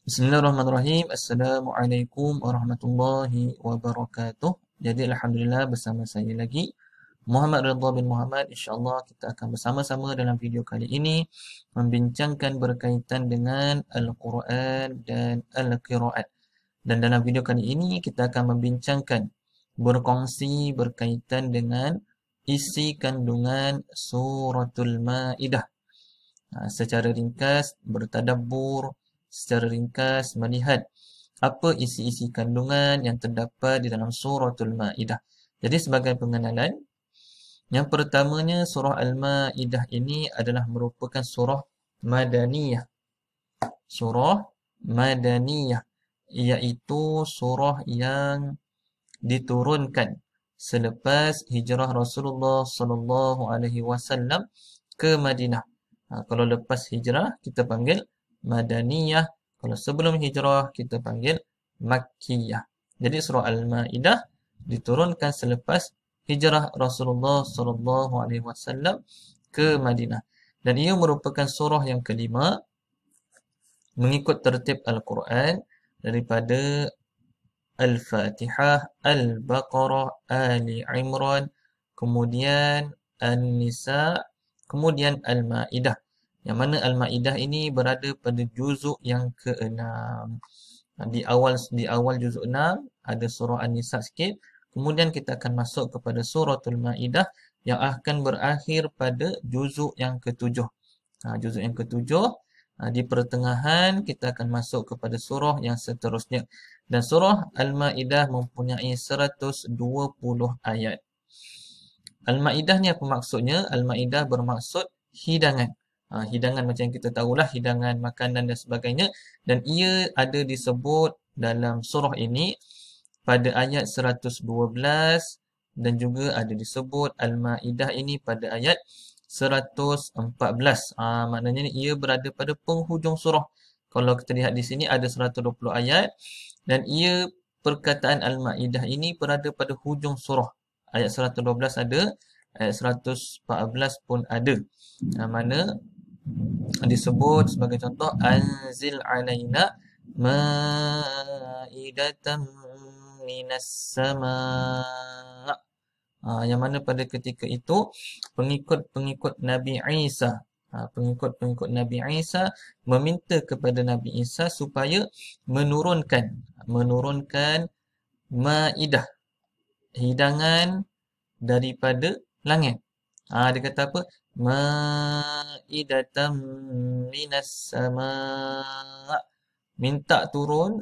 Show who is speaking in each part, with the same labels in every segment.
Speaker 1: Bismillahirrahmanirrahim. Assalamualaikum warahmatullahi wabarakatuh. Jadi Alhamdulillah bersama saya lagi Muhammad Ridha bin Muhammad. InsyaAllah kita akan bersama-sama dalam video kali ini membincangkan berkaitan dengan Al-Quran dan Al-Qiraat. Dan dalam video kali ini kita akan membincangkan berkongsi berkaitan dengan isi kandungan suratul Maidah. Secara ringkas bertadabbur, secara ringkas melihat apa isi-isi kandungan yang terdapat di dalam suratul Maidah. Jadi sebagai pengenalan, yang pertamanya surah Al-Maidah ini adalah merupakan surah Madaniyah. Surah Madaniyah iaitu surah yang diturunkan selepas hijrah Rasulullah sallallahu alaihi wasallam ke Madinah. Kalau lepas hijrah kita panggil Madaniyah, kalau sebelum hijrah kita panggil Makkiyah. Jadi surah Al-Maidah diturunkan selepas hijrah Rasulullah sallallahu alaihi wasallam ke Madinah. Dan ia merupakan surah yang kelima mengikut tertib Al-Quran daripada Al-Fatihah, Al-Baqarah, Ali Imran, kemudian An-Nisa, kemudian Al-Maidah. Yang mana Al-Maidah ini berada pada juzuk yang ke-6. Di awal juzuk 6 ada surah An-Nisa sikit, kemudian kita akan masuk kepada suratul Maidah yang akan berakhir pada juzuk yang ke-7. Juzuk yang ke-7, di pertengahan kita akan masuk kepada surah yang seterusnya. Dan surah Al-Maidah mempunyai 120 ayat. Al-Maidah ni apa maksudnya? Al-Maidah bermaksud hidangan. Hidangan macam yang kita tahulah, hidangan makanan dan sebagainya. Dan ia ada disebut dalam surah ini pada ayat 112 dan juga ada disebut Al-Maidah ini pada ayat 114. Maknanya ia berada pada penghujung surah. Kalau kita lihat di sini ada 120 ayat dan ia perkataan Al-Maidah ini berada pada hujung surah. Ayat 112 ada, ayat 114 pun ada. Mana disebut sebagai contoh anzil alaina maidatan minas sama'. Yang mana pada ketika itu pengikut-pengikut Nabi Isa, pengikut-pengikut Nabi Isa meminta kepada Nabi Isa supaya menurunkan Maidah, hidangan daripada langit. Dia kata apa? Maidatam minas sama'. Minta turun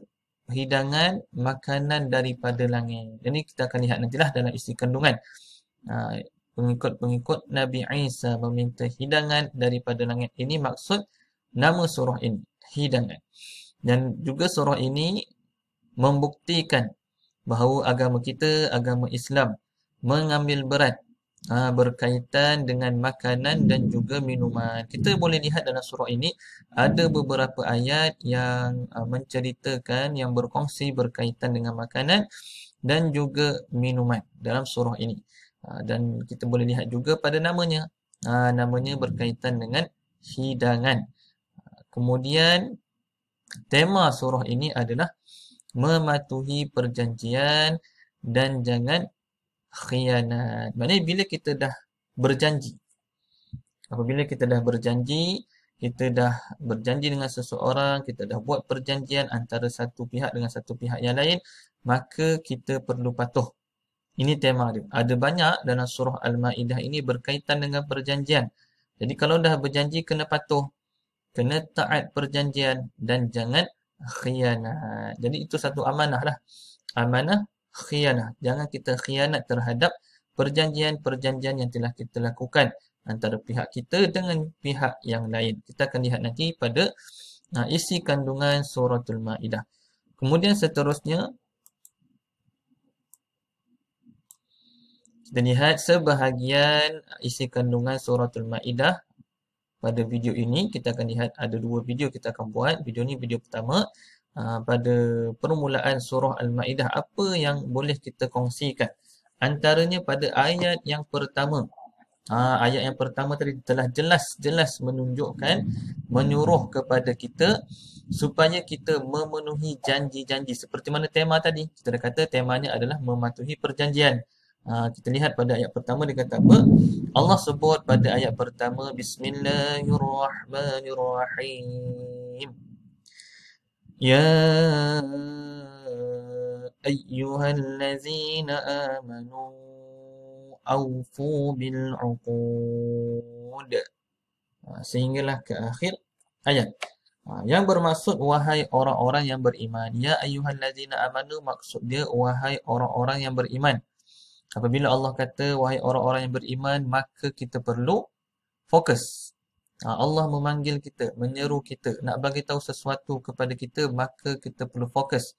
Speaker 1: hidangan makanan daripada langit. Jadi kita akan lihat nantilah dalam isi kandungan. Pengikut-pengikut Nabi Isa meminta hidangan daripada langit. Ini maksud nama surah ini, hidangan. Dan juga surah ini membuktikan bahawa agama kita, agama Islam, mengambil berat berkaitan dengan makanan dan juga minuman. Kita boleh lihat dalam surah ini ada beberapa ayat yang menceritakan, yang berkongsi berkaitan dengan makanan dan juga minuman dalam surah ini. Dan kita boleh lihat juga pada namanya. Namanya berkaitan dengan hidangan. Kemudian tema surah ini adalah mematuhi perjanjian dan jangan khianat. Maknanya bila kita dah berjanji, apabila kita dah berjanji, kita dah berjanji dengan seseorang, kita dah buat perjanjian antara satu pihak dengan satu pihak yang lain, maka kita perlu patuh. Ini tema dia. Ada banyak dalam surah Al-Maidah ini berkaitan dengan perjanjian. Jadi kalau dah berjanji kena patuh, kena taat perjanjian dan jangan khianat. Jadi itu satu amanah lah. Amanah khianah. Jangan kita khianat terhadap perjanjian-perjanjian yang telah kita lakukan antara pihak kita dengan pihak yang lain. Kita akan lihat nanti pada isi kandungan suratul Maidah. Kemudian seterusnya kita lihat sebahagian isi kandungan suratul Maidah. Pada video ini kita akan lihat ada dua video kita akan buat. Video ni video pertama. Pada permulaan surah Al-Maidah, apa yang boleh kita kongsikan? Antaranya pada ayat yang pertama Ayat yang pertama tadi telah jelas-jelas menunjukkan, menyuruh kepada kita supaya kita memenuhi janji-janji. Seperti mana tema tadi. Kita dah kata temanya adalah mematuhi perjanjian. Kita lihat pada ayat pertama dia kata apa? Allah sebut pada ayat pertama, Bismillahirrahmanirrahim. Ya ayyuhallazina amanu awfu bil uqud. Sehinggalah ke akhir ayat. Yang bermaksud wahai orang-orang yang beriman. Ya ayyuhallazina amanu, maksud dia wahai orang-orang yang beriman. Apabila Allah kata wahai orang-orang yang beriman, maka kita perlu fokus. Allah memanggil kita, menyeru kita, nak bagi tahu sesuatu kepada kita, maka kita perlu fokus.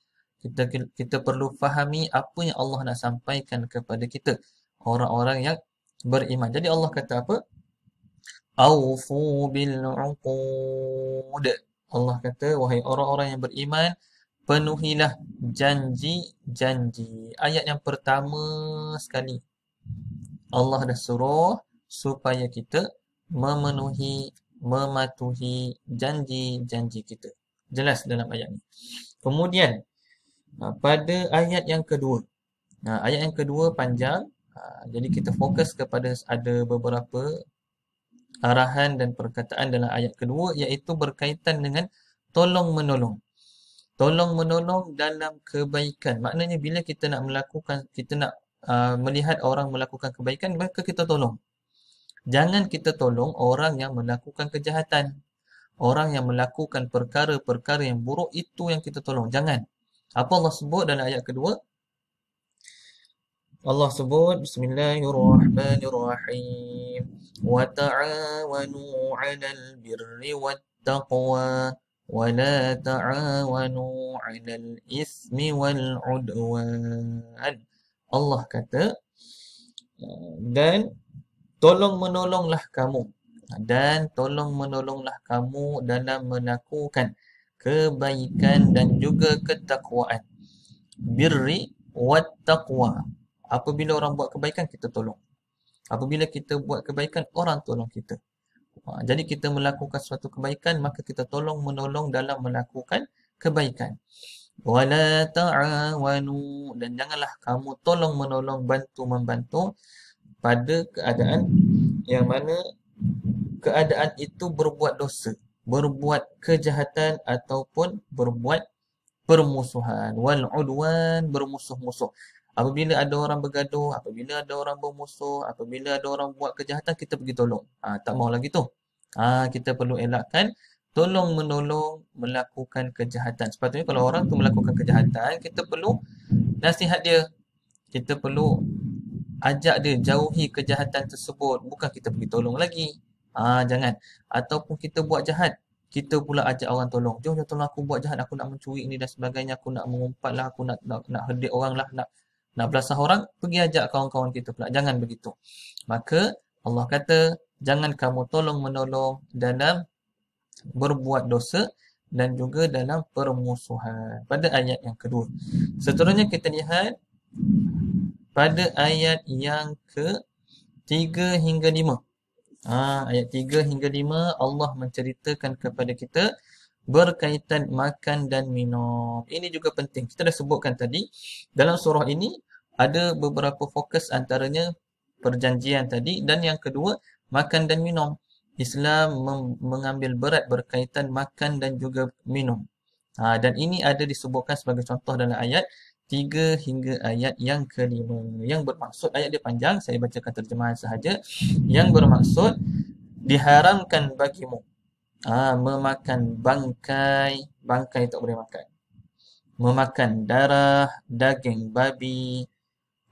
Speaker 1: Kita perlu fahami apa yang Allah nak sampaikan kepada kita, orang-orang yang beriman. Jadi Allah kata apa? Aufu bil uqud. Allah kata wahai orang-orang yang beriman, penuhilah janji-janji. Ayat yang pertama sekali Allah dah suruh supaya kita memenuhi, mematuhi janji-janji kita. Jelas dalam ayat ni. Kemudian pada ayat yang kedua. Ayat yang kedua panjang. Jadi kita fokus kepada ada beberapa arahan dan perkataan dalam ayat kedua, iaitu berkaitan dengan tolong-menolong. Tolong-menolong dalam kebaikan. Maknanya bila kita nak melakukan, kita nak melihat orang melakukan kebaikan, maka kita tolong. Jangan kita tolong orang yang melakukan kejahatan. Orang yang melakukan perkara-perkara yang buruk, itu yang kita tolong. Jangan. Apa Allah sebut dalam ayat kedua? Allah sebut Bismillahirrahmanirrahim. Wa ta'awanu 'alal birri wattaqwa wa la ta'awanu 'alal ismi wal 'udwan. Allah kata, dan tolong-menolonglah kamu. Dan tolong-menolonglah kamu dalam melakukan kebaikan dan juga ketakwaan. Birri wattaqwa. Apabila orang buat kebaikan, kita tolong. Apabila kita buat kebaikan, orang tolong kita. Jadi kita melakukan suatu kebaikan, maka kita tolong-menolong dalam melakukan kebaikan. Wala ta'awanu, dan janganlah kamu tolong-menolong, bantu-membantu pada keadaan yang mana keadaan itu berbuat dosa, berbuat kejahatan ataupun berbuat permusuhan. Wal udwan, bermusuh-musuh. Apabila ada orang bergaduh, apabila ada orang bermusuh, apabila ada orang buat kejahatan, kita pergi tolong. Tak mau lagi tu. Kita perlu elakkan tolong-menolong melakukan kejahatan. Sepatutnya kalau orang tu melakukan kejahatan, kita perlu nasihat dia. Kita perlu ajak dia jauhi kejahatan tersebut. Bukan kita pergi tolong lagi. Jangan. Ataupun kita buat jahat, kita pula ajak orang tolong. Jom tolong aku buat jahat, aku nak mencuri ni dan sebagainya, aku nak mengumpat lah, aku nak herdik orang lah, nak belasah orang, pergi ajak kawan-kawan kita pula. Jangan begitu. Maka Allah kata, jangan kamu tolong-menolong dalam berbuat dosa dan juga dalam permusuhan. Pada ayat yang kedua. Seterusnya kita lihat pada ayat yang ke-3 hingga 5. Ayat 3 hingga 5 Allah menceritakan kepada kita berkaitan makan dan minum. Ini juga penting. Kita dah sebutkan tadi, dalam surah ini ada beberapa fokus, antaranya perjanjian tadi, dan yang kedua makan dan minum. Islam mengambil berat berkaitan makan dan juga minum. Dan ini ada disebutkan sebagai contoh dalam ayat 3 hingga ayat yang ke-5. Yang bermaksud, ayat dia panjang, saya bacakan terjemahan sahaja. Yang bermaksud, diharamkan bagimu memakan bangkai tak boleh makan. Memakan darah, daging babi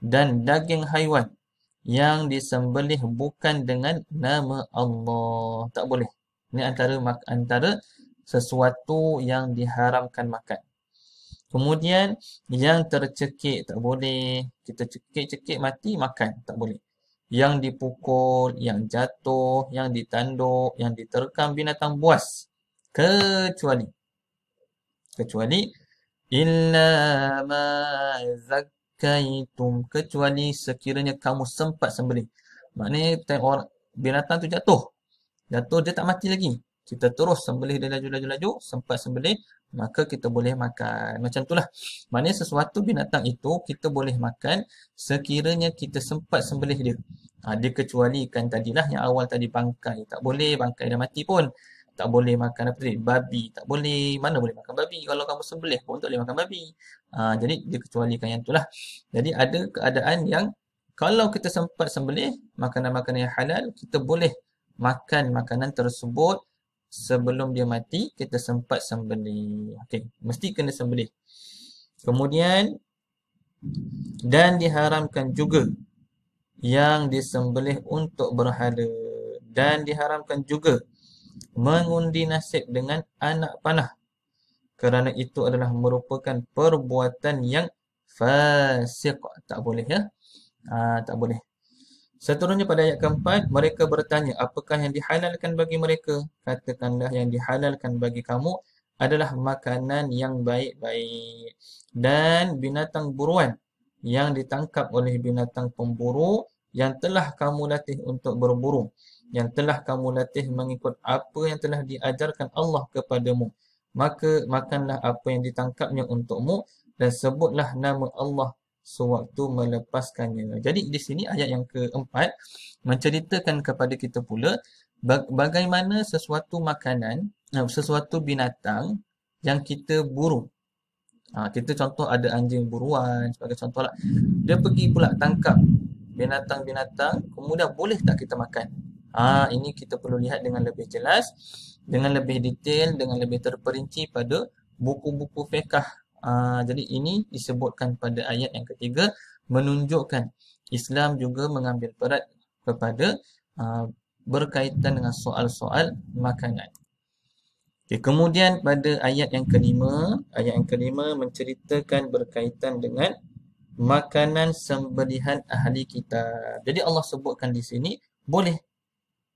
Speaker 1: dan daging haiwan yang disembelih bukan dengan nama Allah. Tak boleh. Ini antara sesuatu yang diharamkan makan. Kemudian yang tercekik tak boleh. Kita cekik-cekik mati, makan tak boleh. Yang dipukul, yang jatuh, yang ditanduk, yang diterkam binatang buas. Kecuali illa ma zakkaitum, kecuali sekiranya kamu sempat sembelih. Maknanya binatang tu jatuh. Jatuh dia tak mati lagi. Kita terus sembelih dia laju-laju, sempat sembelih, maka kita boleh makan. Macam itulah. Maknanya sesuatu binatang itu kita boleh makan sekiranya kita sempat sembelih dia. Dia kecualikan tadilah yang awal tadi bangkai. Tak boleh, bangkai dah mati pun. Tak boleh makan apa tadi? Babi. Tak boleh. Mana boleh makan babi? Kalau kamu sembelih pun tak boleh makan babi. Jadi dia kecualikan yang itulah. Jadi ada keadaan yang kalau kita sempat sembelih makanan-makanan yang halal, kita boleh makan makanan tersebut sebelum dia mati, kita sempat sembelih. Okey, mesti kena sembelih. Kemudian, dan diharamkan juga yang disembelih untuk berhala. Dan diharamkan juga mengundi nasib dengan anak panah. Kerana itu adalah merupakan perbuatan yang fasik. Tak boleh ya. Tak boleh. Seterusnya pada ayat keempat, mereka bertanya, apakah yang dihalalkan bagi mereka? Katakanlah yang dihalalkan bagi kamu adalah makanan yang baik-baik. Dan binatang buruan yang ditangkap oleh binatang pemburu yang telah kamu latih untuk berburu. Yang telah kamu latih mengikut apa yang telah diajarkan Allah kepadamu. Maka makanlah apa yang ditangkapnya untukmu dan sebutlah nama Allah sewaktu melepaskannya. Jadi di sini ayat yang keempat menceritakan kepada kita pula bagaimana sesuatu makanan, sesuatu binatang yang kita buru. Kita contoh ada anjing buruan sebagai contoh lah. Dia pergi pula tangkap binatang-binatang, kemudian boleh tak kita makan? Ini kita perlu lihat dengan lebih jelas, dengan lebih detail, dengan lebih terperinci pada buku-buku fiqh. Jadi ini disebutkan pada ayat yang ketiga, menunjukkan Islam juga mengambil berat kepada berkaitan dengan soal-soal makanan. Okay, kemudian pada ayat yang kelima menceritakan berkaitan dengan makanan sembelihan ahli kitab. Jadi Allah sebutkan di sini boleh.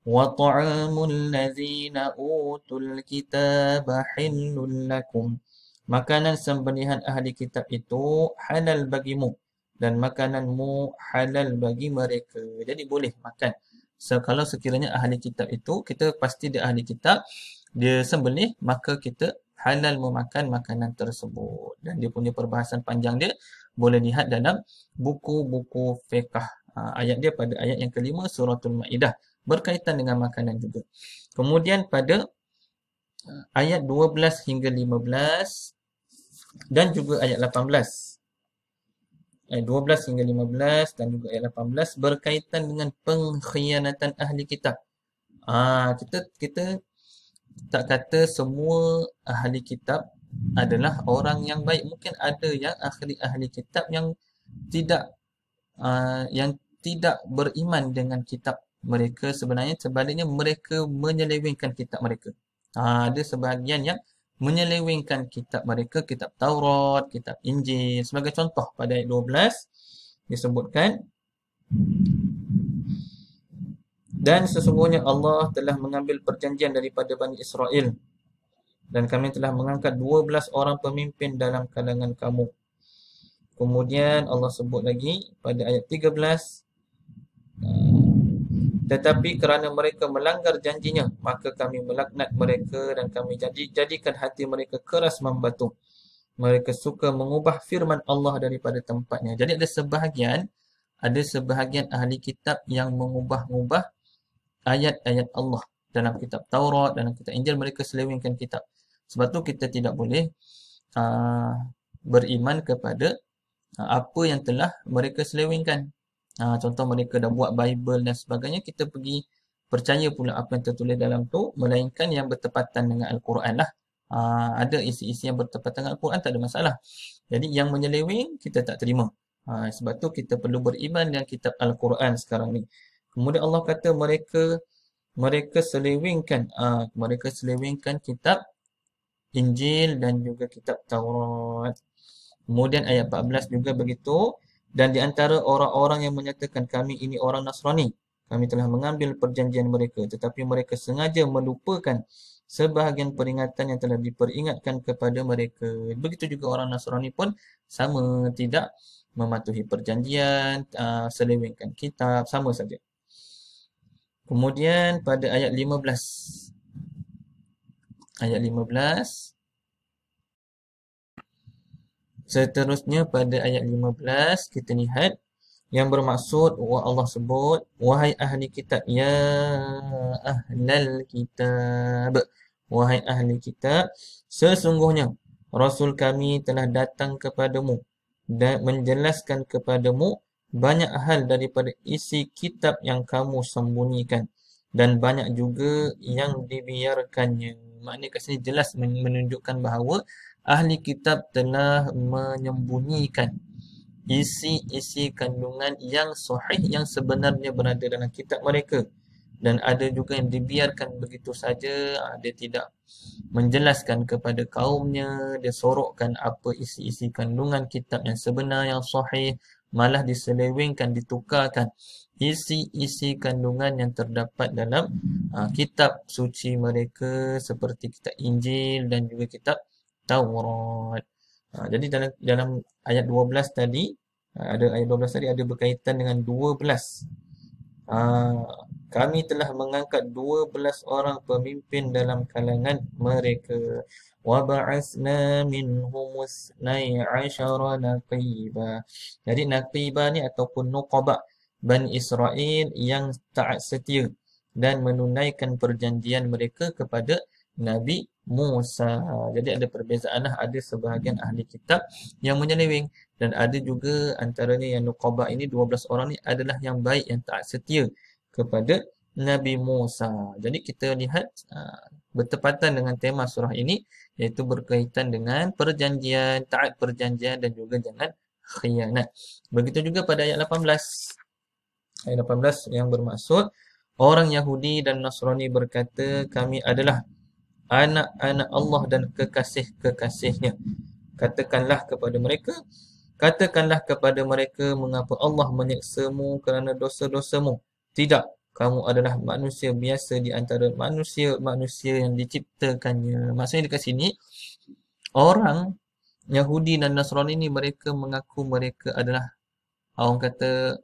Speaker 1: Wa ta'amul ladzina utul kitaba hillul lakum. Makanan sembelihan ahli kitab itu halal bagimu dan makananmu halal bagi mereka. Jadi boleh makan. Kalau sekiranya ahli kitab itu, kita pasti dia ahli kitab, dia sembelih, maka kita halal memakan makanan tersebut. Dan dia punya perbahasan panjang dia boleh lihat dalam buku-buku fiqh. Ayat dia pada ayat yang kelima suratul Maidah berkaitan dengan makanan juga. Kemudian pada ayat 12 hingga 15 dan juga ayat 18. Ayat 12 hingga 15 dan juga ayat 18 berkaitan dengan pengkhianatan ahli kitab. Kita tak kata semua ahli kitab adalah orang yang baik. Mungkin ada yang ahli kitab yang tidak beriman dengan kitab mereka, sebenarnya sebaliknya mereka menyelewengkan kitab mereka. Ada sebahagian yang menyelewengkan kitab mereka, kitab Taurat, kitab Injil. Sebagai contoh pada ayat 12 disebutkan, dan sesungguhnya Allah telah mengambil perjanjian daripada Bani Israel dan kami telah mengangkat 12 orang pemimpin dalam kalangan kamu. Kemudian Allah sebut lagi pada ayat 13, tetapi kerana mereka melanggar janjinya, maka kami melaknat mereka dan kami jadikan hati mereka keras membatu. Mereka suka mengubah firman Allah daripada tempatnya. Jadi ada sebahagian ahli kitab yang mengubah-ubah ayat-ayat Allah dalam kitab Taurat, dalam kitab Injil. Mereka selewengkan kitab. Sebab tu kita tidak boleh beriman kepada apa yang telah mereka selewengkan. Contoh mereka dah buat Bible dan sebagainya, kita pergi percaya pula apa yang tertulis dalam tu, melainkan yang bertepatan dengan Al-Quran lah. Ada isi-isi yang bertepatan dengan Al-Quran, tak ada masalah. Jadi yang menyeleweng kita tak terima. Sebab tu kita perlu beriman dengan kitab Al-Quran sekarang ni. Kemudian Allah kata mereka selewengkan kitab Injil dan juga kitab Taurat. Kemudian ayat 14 juga begitu. Dan di antara orang-orang yang menyatakan kami ini orang Nasrani, kami telah mengambil perjanjian mereka, tetapi mereka sengaja melupakan sebahagian peringatan yang telah diperingatkan kepada mereka. Begitu juga orang Nasrani pun sama, tidak mematuhi perjanjian, selewengkan kitab, sama saja. Kemudian pada ayat 15. Ayat 15. Seterusnya pada ayat 15 kita lihat yang bermaksud Allah sebut wahai ahli kitab, ya ahlal kitab, wahai ahli kitab, sesungguhnya rasul kami telah datang kepadamu dan menjelaskan kepadamu banyak hal daripada isi kitab yang kamu sembunyikan dan banyak juga yang dibiarkannya. Maknanya kat sini jelas menunjukkan bahawa ahli kitab telah menyembunyikan isi-isi kandungan yang sahih yang sebenarnya berada dalam kitab mereka, dan ada juga yang dibiarkan begitu saja. Dia tidak menjelaskan kepada kaumnya, dia sorokkan apa isi-isi kandungan kitab yang sebenar yang sahih, malah diselewengkan, ditukarkan isi-isi kandungan yang terdapat dalam kitab suci mereka seperti kitab Injil dan juga kitab Taurat. Jadi dalam ayat 12 tadi, ayat 12 tadi ada berkaitan dengan 12. Kami telah mengangkat 12 orang pemimpin dalam kalangan mereka. Wa ba'atsna minhum isnai asyara naqiba. Jadi naqiba ni ataupun nuqaba Bani Israel yang taat setia dan menunaikan perjanjian mereka kepada Nabi Musa. Jadi ada perbezaan lah. Ada sebahagian ahli kitab yang menyeleweng dan ada juga antaranya yang nuqaba ini 12 orang ni adalah yang baik, yang taat setia kepada Nabi Musa. Jadi kita lihat bertepatan dengan tema surah ini, iaitu berkaitan dengan perjanjian, taat perjanjian dan juga jangan khianat. Begitu juga pada ayat 18. Ayat 18 yang bermaksud orang Yahudi dan Nasrani berkata kami adalah anak-anak Allah dan kekasih-kekasihnya. Katakanlah kepada mereka, mengapa Allah menyeksamu kerana dosa-dosamu? Tidak, kamu adalah manusia biasa di antara manusia-manusia yang diciptakannya. Maksudnya dekat sini, orang Yahudi dan Nasrani ini mereka mengaku mereka adalah, orang kata,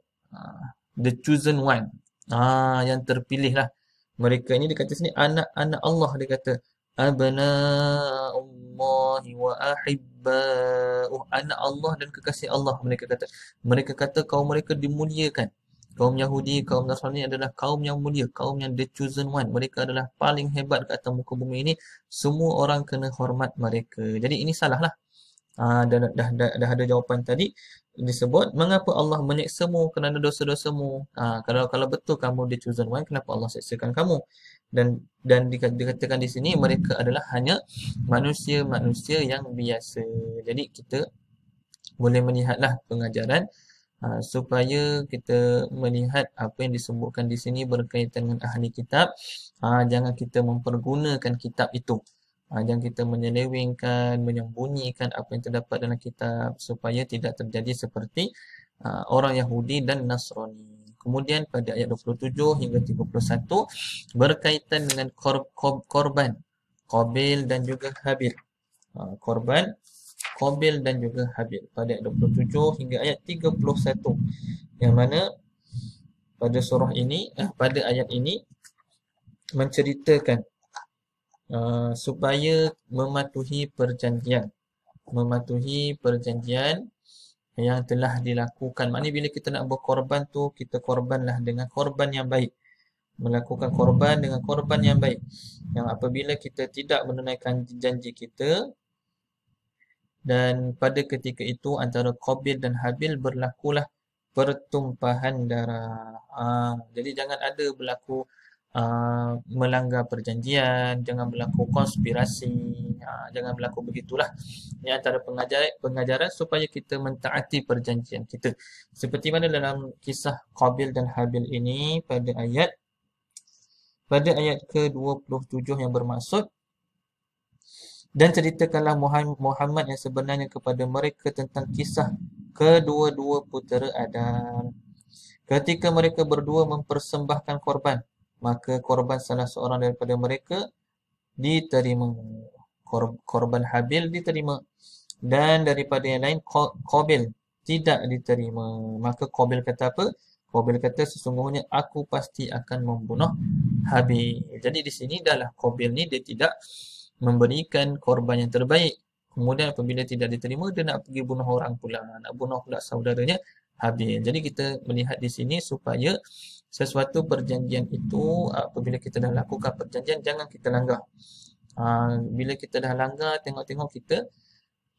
Speaker 1: the chosen one. Yang terpilih lah. Mereka ini dia kata sini anak-anak Allah, dia kata abna'ullahi wa ahibba'uh, anak Allah dan kekasih Allah. Mereka kata kaum mereka dimuliakan. Kaum Yahudi, kaum Nasrani adalah kaum yang mulia, kaum yang the chosen one. Mereka adalah paling hebat ke atas muka bumi ini. Semua orang kena hormat mereka. Jadi ini salah lah. Dah ada jawapan tadi disebut mengapa Allah menyeksamu kerana dosa-dosamu. Kalau betul kamu the chosen one, kenapa Allah seksakan kamu? Dan dikatakan di sini mereka adalah hanya manusia-manusia yang biasa. Jadi kita boleh melihatlah pengajaran supaya kita melihat apa yang disebutkan di sini berkaitan dengan ahli kitab. Jangan kita mempergunakan kitab itu. Jangan kita menyelewengkan, menyembunyikan apa yang terdapat dalam kitab supaya tidak terjadi seperti orang Yahudi dan Nasrani. Kemudian pada ayat 27 hingga 31 berkaitan dengan korban Qabil dan juga Habil. Korban Qabil dan juga Habil pada ayat 27 hingga ayat 31, yang mana pada surah ini, pada ayat ini menceritakan supaya mematuhi perjanjian yang telah dilakukan. Maknanya bila kita nak berkorban tu, kita korbanlah dengan korban yang baik. Melakukan korban dengan korban yang baik. Yang apabila kita tidak menunaikan janji kita, dan pada ketika itu antara Qabil dan Habil berlakulah pertumpahan darah. Jadi jangan ada berlaku melanggar perjanjian, jangan berlaku konspirasi, jangan berlaku begitulah. Ini antara pengajaran supaya kita mentaati perjanjian kita. Seperti mana dalam kisah Qabil dan Habil ini pada ayat ke-27 yang bermaksud, dan ceritakanlah Muhammad yang sebenarnya kepada mereka tentang kisah kedua-dua putera Adam. Ketika mereka berdua mempersembahkan korban, maka korban salah seorang daripada mereka diterima. Korban Habil diterima. Dan daripada yang lain Qabil tidak diterima. Maka Qabil kata apa? Qabil kata sesungguhnya aku pasti akan membunuh Habil. Jadi di sini adalah Qabil ni dia tidak memberikan korban yang terbaik. Kemudian apabila tidak diterima, dia nak pergi bunuh orang pula, nak bunuh pula saudaranya Habil. Jadi kita melihat di sini supaya sesuatu perjanjian itu apabila kita dah lakukan perjanjian jangan kita langgar. Bila kita dah langgar, tengok-tengok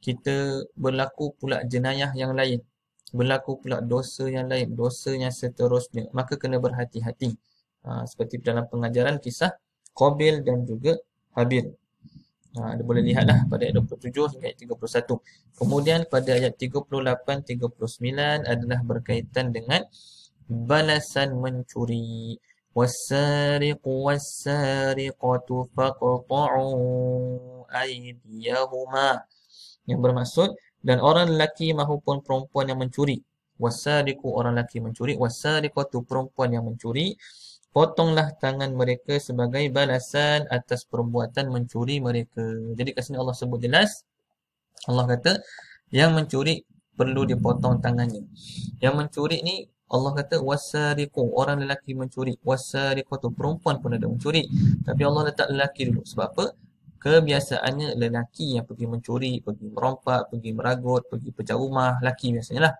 Speaker 1: kita berlaku pula jenayah yang lain, berlaku pula dosa yang lain, dosa yang seterusnya, maka kena berhati-hati. Seperti dalam pengajaran kisah Qabil dan juga Habil. Anda boleh lihatlah pada ayat 27 hingga ayat 31. Kemudian pada ayat 38-39 adalah berkaitan dengan balasan mencuri. وَالسَّارِقُ وَالسَّارِقَةُ فَاقْطَعُوا أَيْدِيَهُمَا, yang bermaksud dan orang lelaki maupun perempuan yang mencuri. Wasariqu, orang lelaki mencuri, wasariqatu, perempuan yang mencuri, potonglah tangan mereka sebagai balasan atas perbuatan mencuri mereka. Jadi kat sini Allah sebut jelas, Allah kata yang mencuri perlu dipotong tangannya. Yang mencuri ni Allah kata wasariqu, orang lelaki mencuri, wasariqatu, perempuan pun ada mencuri. Tapi Allah letak lelaki dulu. Sebab apa? Kebiasaannya lelaki yang pergi mencuri, pergi merompak, pergi meragut, pergi pecah rumah, lelaki biasanya lah.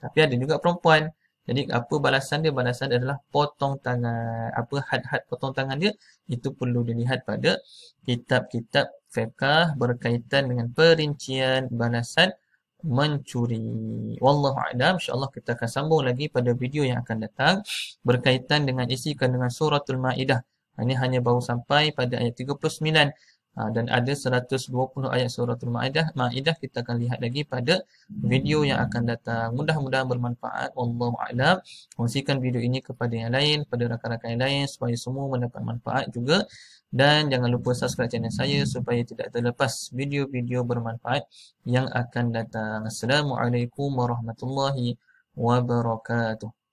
Speaker 1: Tapi ada juga perempuan. Jadi apa balasan dia? Balasan dia adalah potong tangan. Apa had-had potong tangan dia? Itu perlu dilihat pada kitab-kitab fiqh berkaitan dengan perincian balasan mencuri. Wallahu a'lam. InsyaAllah kita akan sambung lagi pada video yang akan datang berkaitan dengan isi kandungan suratul Maidah. Ini hanya baru sampai pada ayat 39. Dan ada 120 ayat suratul Maidah. Kita akan lihat lagi pada video yang akan datang. Mudah-mudahan bermanfaat. Wallahu a'lam. Kongsikan video ini kepada yang lain, pada rakan-rakan yang lain supaya semua mendapat manfaat juga. Dan jangan lupa subscribe channel saya supaya tidak terlepas video-video bermanfaat yang akan datang. Assalamualaikum warahmatullahi wabarakatuh.